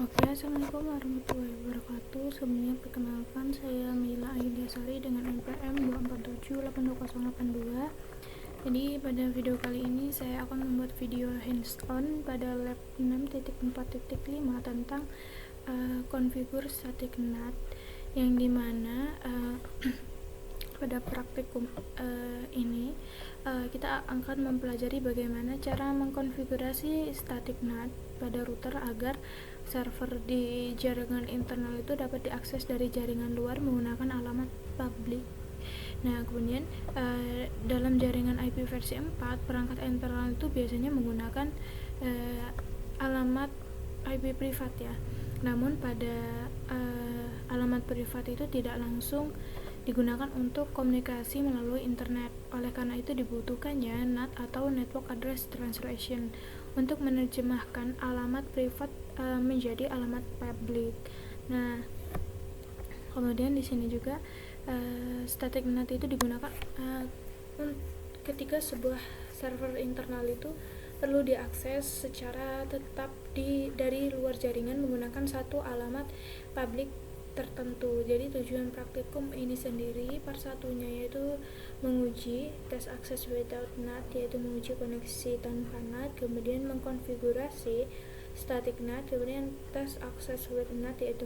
Oke, assalamualaikum warahmatullahi wabarakatuh. Sebelumnya perkenalkan, saya Mila Ayudiasari dengan NPM 247828082. Jadi pada video kali ini saya akan membuat video hands-on pada lab 6.4.5 tentang konfigur static NAT, yang dimana pada praktikum ini kita akan mempelajari bagaimana cara mengkonfigurasi static NAT pada router agar server di jaringan internal itu dapat diakses dari jaringan luar menggunakan alamat publik. Nah, kemudian dalam jaringan IP versi 4, perangkat internal itu biasanya menggunakan alamat IP privat ya. Namun pada alamat privat itu tidak langsung digunakan untuk komunikasi melalui internet. Oleh karena itu dibutuhkannya NAT atau Network Address Translation untuk menerjemahkan alamat privat menjadi alamat publik. Nah, kemudian di sini juga static NAT itu digunakan ketika sebuah server internal itu perlu diakses secara tetap dari luar jaringan menggunakan satu alamat publik tertentu. Jadi tujuan praktikum ini sendiri part satunya yaitu menguji tes access without NAT, yaitu menguji koneksi tanpa NAT, kemudian mengkonfigurasi static NAT, kemudian tes access with NAT yaitu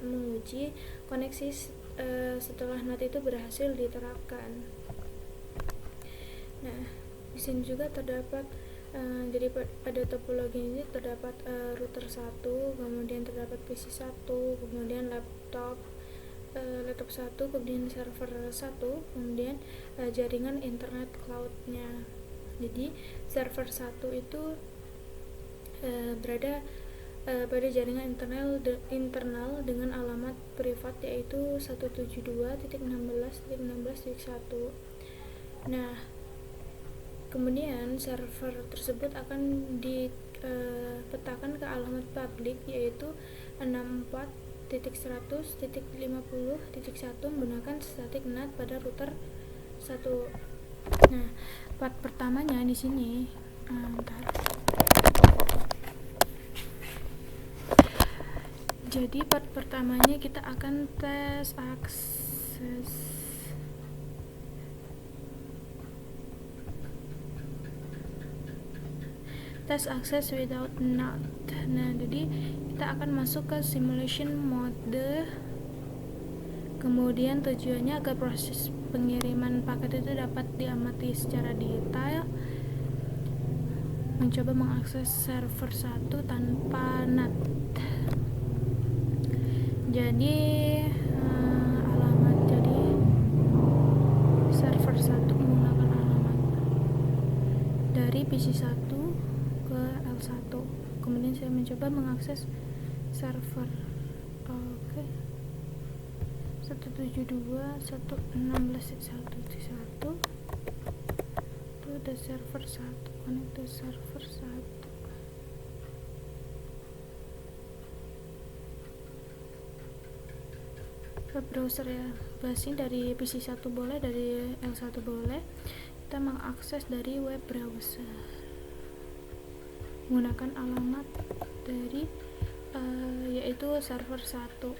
menguji koneksi setelah NAT itu berhasil diterapkan. Nah, di sini juga terdapat jadi pada topologi ini terdapat router 1, kemudian terdapat PC 1, kemudian laptop 1, kemudian server 1, kemudian jaringan internet cloud-nya. Jadi server 1 itu berada pada jaringan internal dengan alamat privat yaitu 172.16.16.1. Nah, kemudian server tersebut akan dipetakan ke alamat publik yaitu 64.100.50.1 menggunakan static NAT pada router 1. Nah, part pertamanya di sini Jadi part pertamanya kita akan tes akses without NAT. Nah, jadi kita akan masuk ke simulation mode. Kemudian tujuannya agar proses pengiriman paket itu dapat diamati secara detail. Mencoba mengakses server 1 tanpa NAT. Jadi server 1 menggunakan alamat dari PC 1 ke L1. Kemudian saya mencoba mengakses server 172.116.1 itu ada server 1, connect to server 1. Web browser ya, basis dari PC 1 boleh, dari L1 boleh. Kita mengakses dari web browser menggunakan alamat dari yaitu server 1.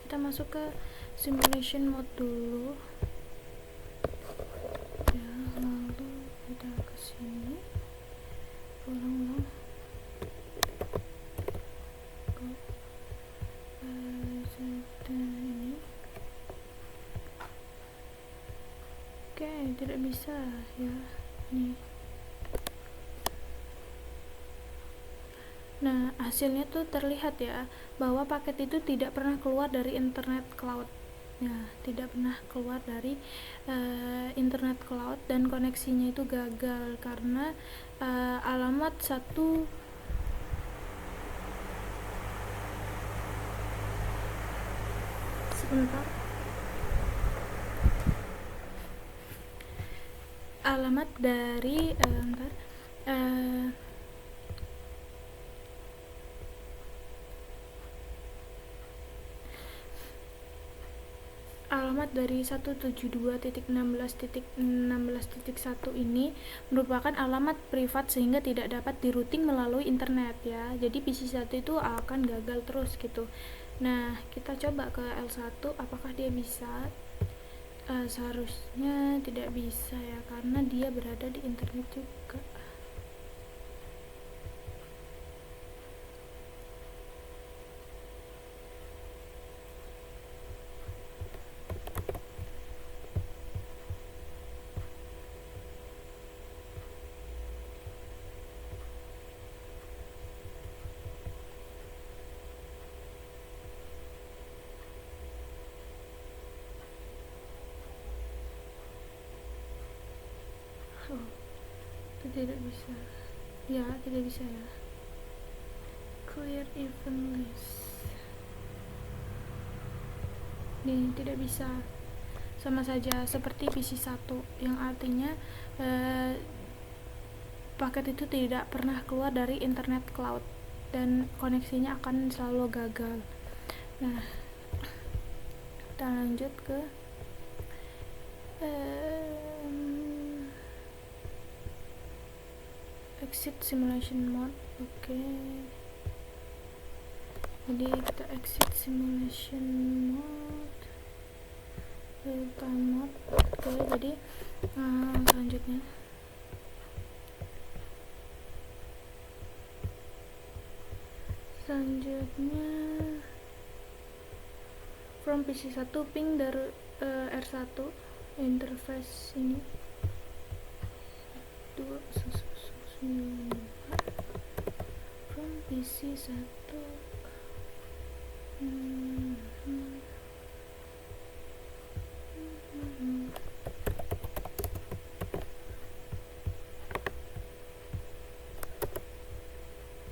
Kita masuk ke simulation mode dulu ya, lalu kita ke sini ulang ini. Oke, tidak bisa ya nih. Nah, hasilnya tuh terlihat ya bahwa paket itu tidak pernah keluar dari internet cloud. Ya, tidak pernah keluar dari internet cloud dan koneksinya itu gagal karena alamat 1 sebentar. Alamat dari alamat dari 172.16.16.1 ini merupakan alamat privat sehingga tidak dapat dirouting melalui internet ya. Jadi PC1 itu akan gagal terus gitu. Nah, kita coba ke L1 apakah dia bisa. Seharusnya tidak bisa ya, karena dia berada di internet juga. Oh, itu tidak bisa ya, tidak bisa ya. Clear event list nih, tidak bisa, sama saja seperti PC1 yang artinya paket itu tidak pernah keluar dari internet cloud dan koneksinya akan selalu gagal. Nah, kita lanjut ke exit simulation mode. Oke. Jadi kita exit simulation mode, real time mode. Oke, jadi selanjutnya from PC1 ping dari R1 interface ini 2.9 from PC1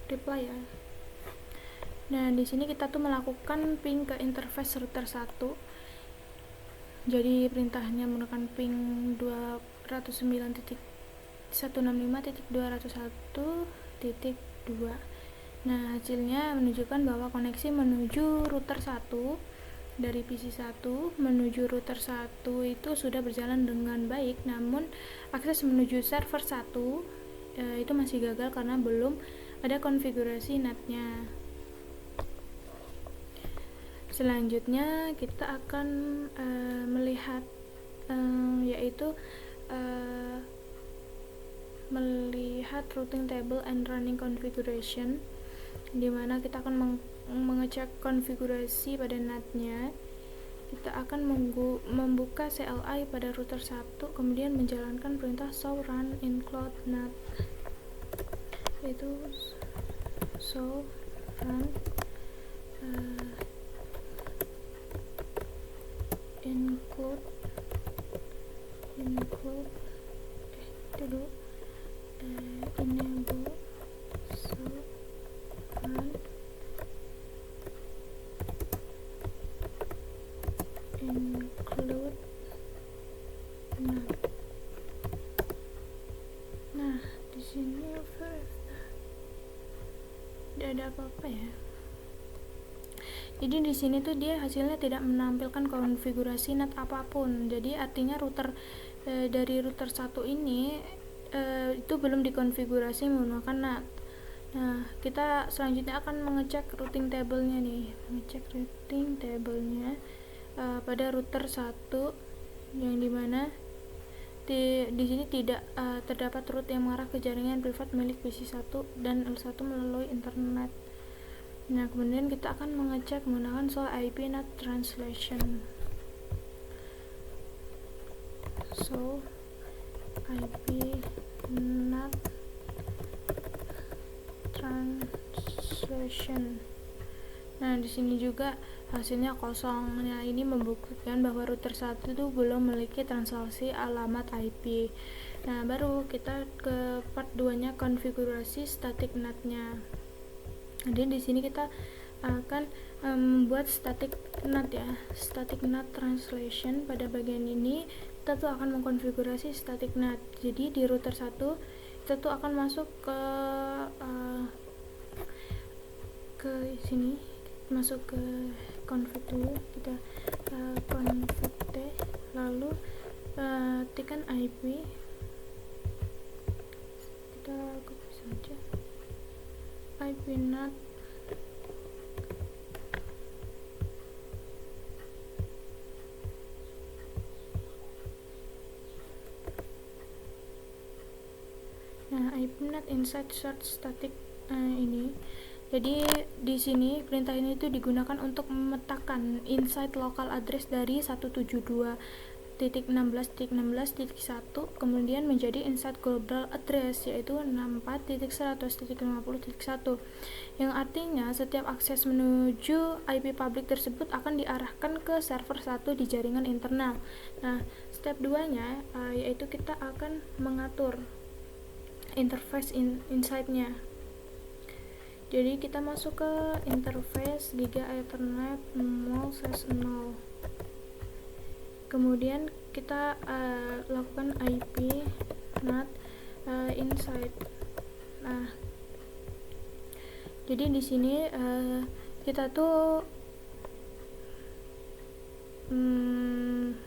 reply ya. Nah, di sini kita tuh melakukan ping ke interface router 1. Jadi perintahnya menggunakan ping 209.165.201.2. Nah, hasilnya menunjukkan bahwa koneksi menuju router 1 dari PC1 menuju router 1 itu sudah berjalan dengan baik, namun akses menuju server 1 itu masih gagal karena belum ada konfigurasi NAT-nya. Selanjutnya kita akan melihat yaitu melihat routing table and running configuration, di mana kita akan mengecek konfigurasi pada NAT-nya. Kita akan membuka CLI pada router 1, kemudian menjalankan perintah show run include NAT, yaitu show run include enable show run include NAT. Nah, di sini tidak ada apa-apa ya. Jadi di sini tuh dia hasilnya tidak menampilkan konfigurasi NAT apapun. Jadi artinya router dari router 1 ini itu belum dikonfigurasi menggunakan NAT. Nah, kita selanjutnya akan mengecek routing table-nya nih. Mengecek routing table-nya pada router 1 yang dimana di sini tidak terdapat route yang mengarah ke jaringan privat milik PC1 dan L1 melalui internet. Nah, kemudian kita akan mengecek menggunakan show IP NAT translation. So IP NAT translation. Nah, di sini juga hasilnya kosong. Nah, ini membuktikan bahwa router 1 itu belum memiliki transaksi alamat IP. Nah, baru kita ke part 2-nya, konfigurasi static NAT-nya. Jadi di sini kita akan membuat static NAT ya, static NAT translation. Pada bagian ini kita tuh akan mengkonfigurasi static NAT. Jadi di router 1 kita tuh akan masuk ke sini, masuk ke config dulu, kita config t, lalu tekan IP, kita copy saja IP NAT IP NAT inside search static ini. Jadi di sini perintah ini itu digunakan untuk memetakan inside local address dari 172.16.16.1 kemudian menjadi inside global address yaitu 64.100.50.1, yang artinya setiap akses menuju IP public tersebut akan diarahkan ke server 1 di jaringan internal. Nah, step 2-nya yaitu kita akan mengatur interface inside-nya. Jadi kita masuk ke interface Giga Ethernet 0/0. Kemudian kita lakukan IP NAT inside. Nah, jadi di sini kita tuh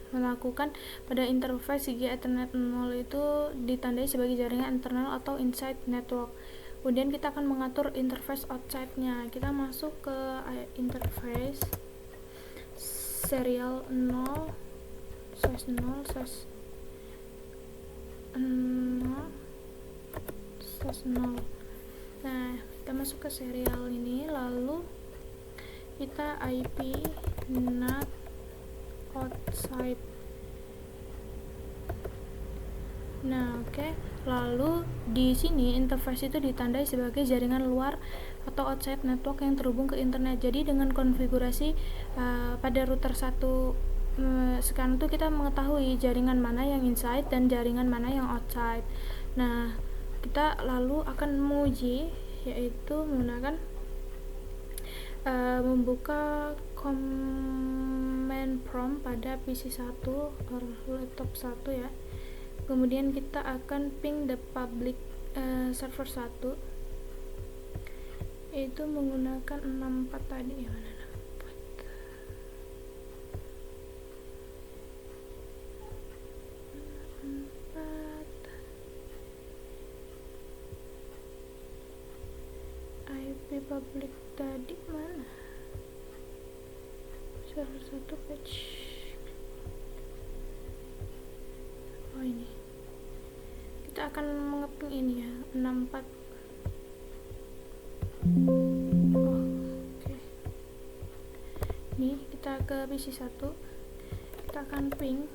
melakukan pada interface Giga Ethernet 0 itu ditandai sebagai jaringan internal atau inside network. Kemudian kita akan mengatur interface outside-nya. Kita masuk ke interface serial 0/0/0/0. Nah, kita masuk ke serial ini, lalu kita IP NAT outside. Nah, oke. Lalu di sini interface itu ditandai sebagai jaringan luar atau outside network yang terhubung ke internet. Jadi dengan konfigurasi pada router 1 sekarang tuh kita mengetahui jaringan mana yang inside dan jaringan mana yang outside. Nah, kita lalu akan menguji, yaitu menggunakan membuka command prompt pada PC 1 atau laptop 1 ya. Kemudian kita akan ping the public server 1 itu menggunakan 64 tadi ya, mana 64 IP public tadi mana, server 1 patch, oh ini kita akan mengeping ini ya, 64. Oke. Ini kita ke PC 1, kita akan ping,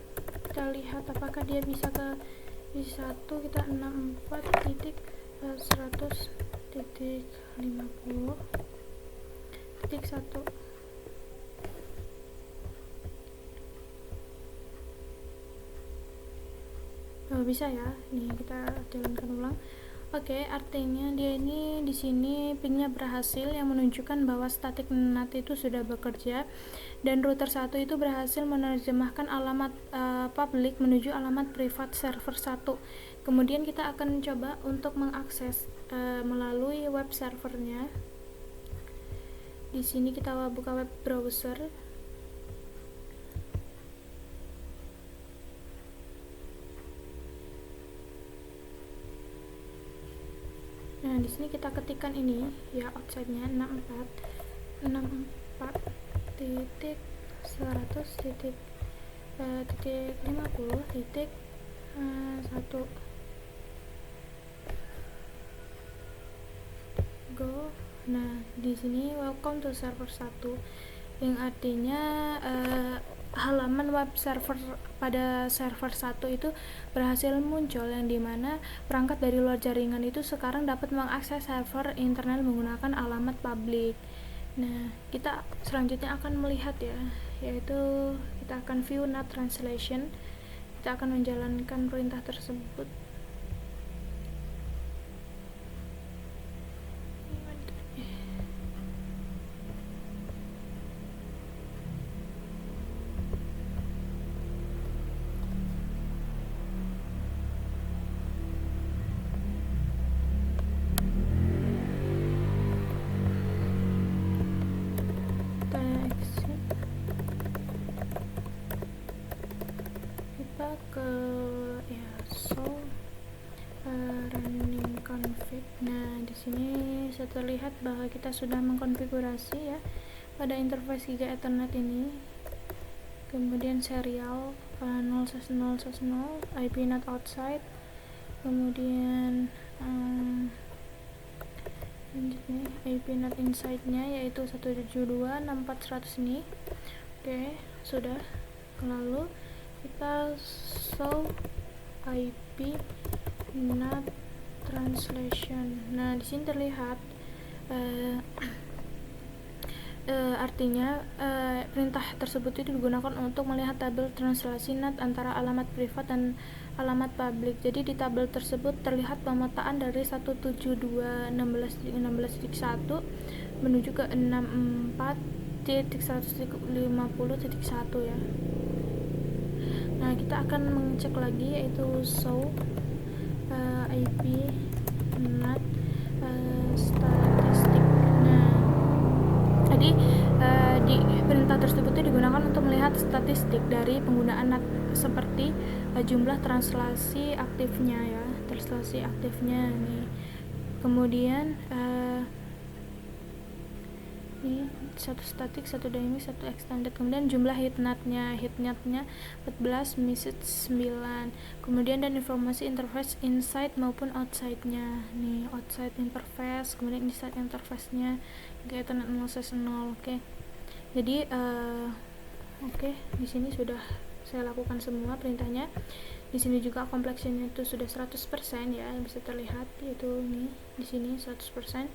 kita lihat apakah dia bisa ke PC 1. Kita 64.100.50.1. Bisa ya, nih kita jalankan ulang. Oke, artinya dia ini di sini pingnya berhasil, yang menunjukkan bahwa static NAT itu sudah bekerja dan router 1 itu berhasil menerjemahkan alamat public menuju alamat privat server 1. Kemudian kita akan coba untuk mengakses melalui web servernya. Di sini kita buka web browser. Nah, di sini kita ketikkan ini ya, outside-nya 64.100.50.1 go. Nah, di sini welcome to server 1, yang artinya halaman web server pada server 1 itu berhasil muncul, yang dimana perangkat dari luar jaringan itu sekarang dapat mengakses server internal menggunakan alamat publik. Nah, kita selanjutnya akan melihat ya, yaitu kita akan view NAT translation. Kita akan menjalankan perintah tersebut. Exit. kita ke running config. Nah, di sini saya terlihat bahwa kita sudah mengkonfigurasi ya pada interface Giga Ethernet ini. Kemudian serial 0/0/0, IP NAT outside, kemudian lanjutnya IP NAT inside-nya yaitu 172.64.100 ini. Oke, sudah. Lalu kita show IP NAT translation. Nah, di sini terlihat artinya perintah tersebut itu digunakan untuk melihat tabel translasi NAT antara alamat privat dan alamat publik. Jadi di tabel tersebut terlihat pemetaan dari 172.16.16.1 menuju ke 64.150.1 ya. Nah, kita akan mengecek lagi yaitu show IP NAT statistik. Nah, jadi di perintah tersebut itu digunakan untuk melihat statistik dari penggunaan NAT seperti jumlah translasi aktifnya ya, translasi aktifnya nih. Kemudian ini satu statik, satu dynamic, satu extended. Kemudian jumlah hit NAT-nya 14, message 9. Kemudian dan informasi interface inside maupun outside-nya. Nih, outside interface, kemudian inside interface-nya Giga Ethernet 0/0. Oke. Jadi di sini sudah saya lakukan semua perintahnya. Di sini juga complexionnya itu sudah 100% ya, bisa terlihat yaitu ini di sini 100%.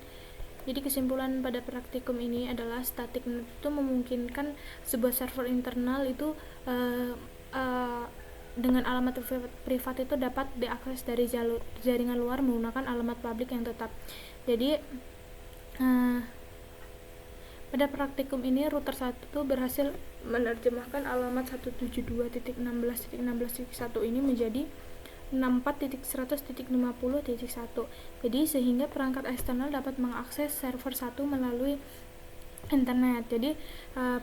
Jadi kesimpulan pada praktikum ini adalah static NAT itu memungkinkan sebuah server internal itu dengan alamat privat itu dapat diakses dari jaringan luar menggunakan alamat publik yang tetap. Jadi pada praktikum ini router 1 berhasil menerjemahkan alamat 172.16.16.1 ini menjadi 64.100.50.1. Jadi sehingga perangkat eksternal dapat mengakses server 1 melalui internet. Jadi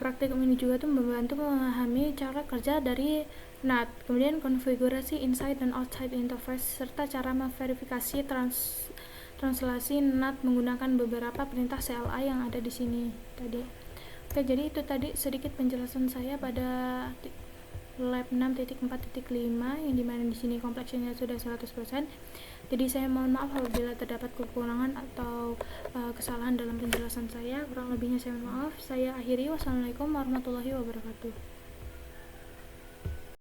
praktikum ini juga tuh membantu memahami cara kerja dari NAT, kemudian konfigurasi inside dan outside interface serta cara memverifikasi translasi NAT menggunakan beberapa perintah CLI yang ada di sini tadi. Oke, jadi itu tadi sedikit penjelasan saya pada lab 6.4.5 yang dimana di sini kompleksitasnya sudah 100%. Jadi saya mohon maaf apabila terdapat kekurangan atau kesalahan dalam penjelasan saya. Kurang lebihnya saya mohon maaf. Saya akhiri. Wassalamualaikum warahmatullahi wabarakatuh.